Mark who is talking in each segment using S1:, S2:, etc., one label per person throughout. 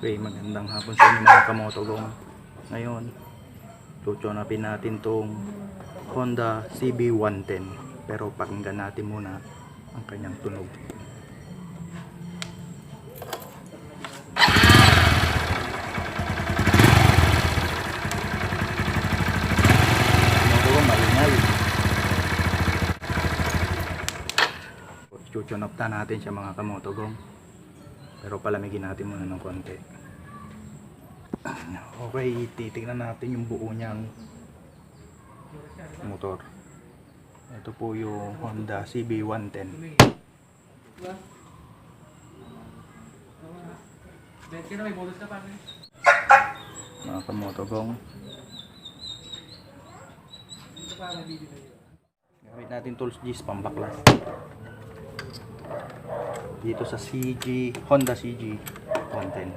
S1: Okay, magandang hapon sa inyo mga kamotogong. Ngayon, tutunapin natin tong Honda CB110. Pero pakinggan natin muna ang kanyang tunog. Kamotogong, maingay. Tutunap na natin siya mga kamotogong. Pero palamigin natin muna ng konti. Okay, titignan natin yung buo niyang motor. Ito po yung Honda CB110. Mga kamotogong, gamit natin tools G's pambaklas dito sa Honda CG 110.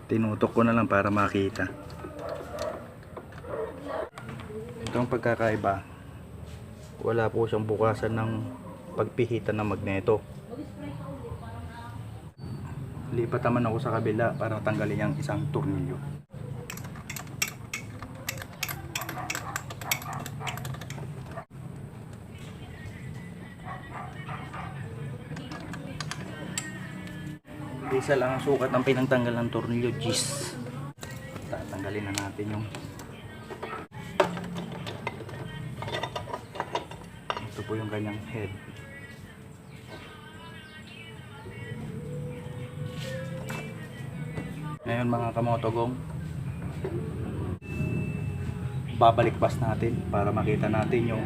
S1: Tinutok ko na lang para makita. Itong pagkakaiba, wala po siyang bukasan ng pagpihitan ng magneto. Lipat naman ako sa kabila para tanggalin yung isang tornilyo. Isa lang ang sukat ng pinagtanggal ng tornilyo, G's. Tatanggalin na natin yung ito po yung kanyang head. Ngayon mga kamotogong, babalikbas natin para makita natin yung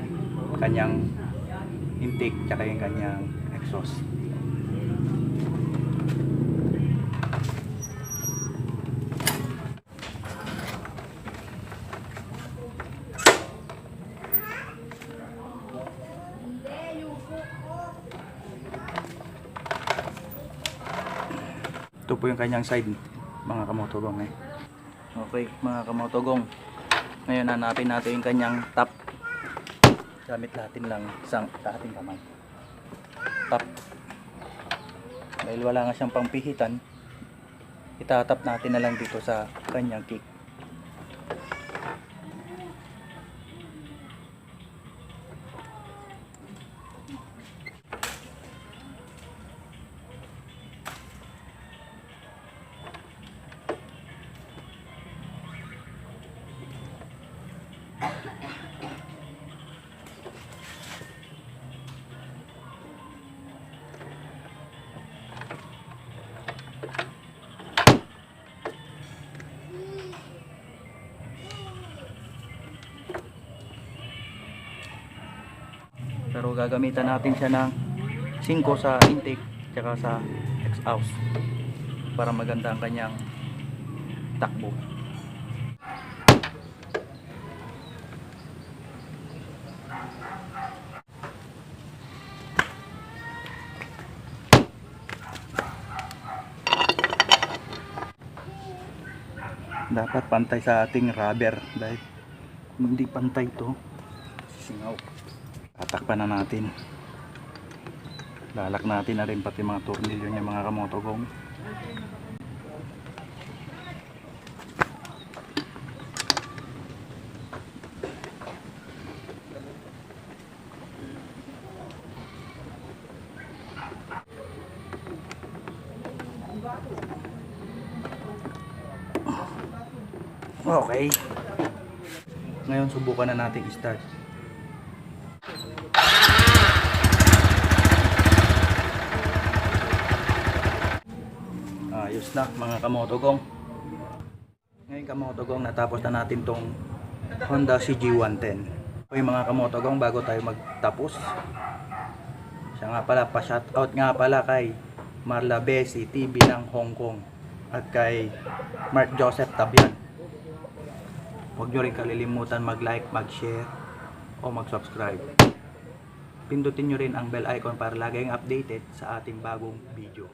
S1: kanyang intake tsaka yung kanyang exhaust. Ito po yung kanyang side mga kamotogong. Okay mga kamotogong, ngayon hanapin natin yung kanyang top. Gamit natin lang isang ating kamay. Top. Dahil wala nga siyang pangpihitan, itatap natin na lang dito sa kanyang kick. Pero gagamitan natin siya ng 5 sa intake tsaka sa exhaust para maganda ang kanyang takbo. Dapat pantay sa ating rubber dahil kung hindi pantay ito, singaw. Tatakpan na natin. Lalak natin na rin pati mga tornilyo niya mga kamotogong. Okay. Ngayon subukan na natin i-start. Ayos na mga kamotogong. Ngayon kamotogong, natapos na natin tong Honda CG110. Okay mga kamotogong, bago tayo magtapos, siya nga pala, pa-shoutout nga pala kay Marla Bessie TV ng Hong Kong at kay Mark Joseph Tabian. Huwag nyo rin kalilimutan mag-like, mag-share o mag-subscribe. Pindutin nyo rin ang bell icon para laging updated sa ating bagong video.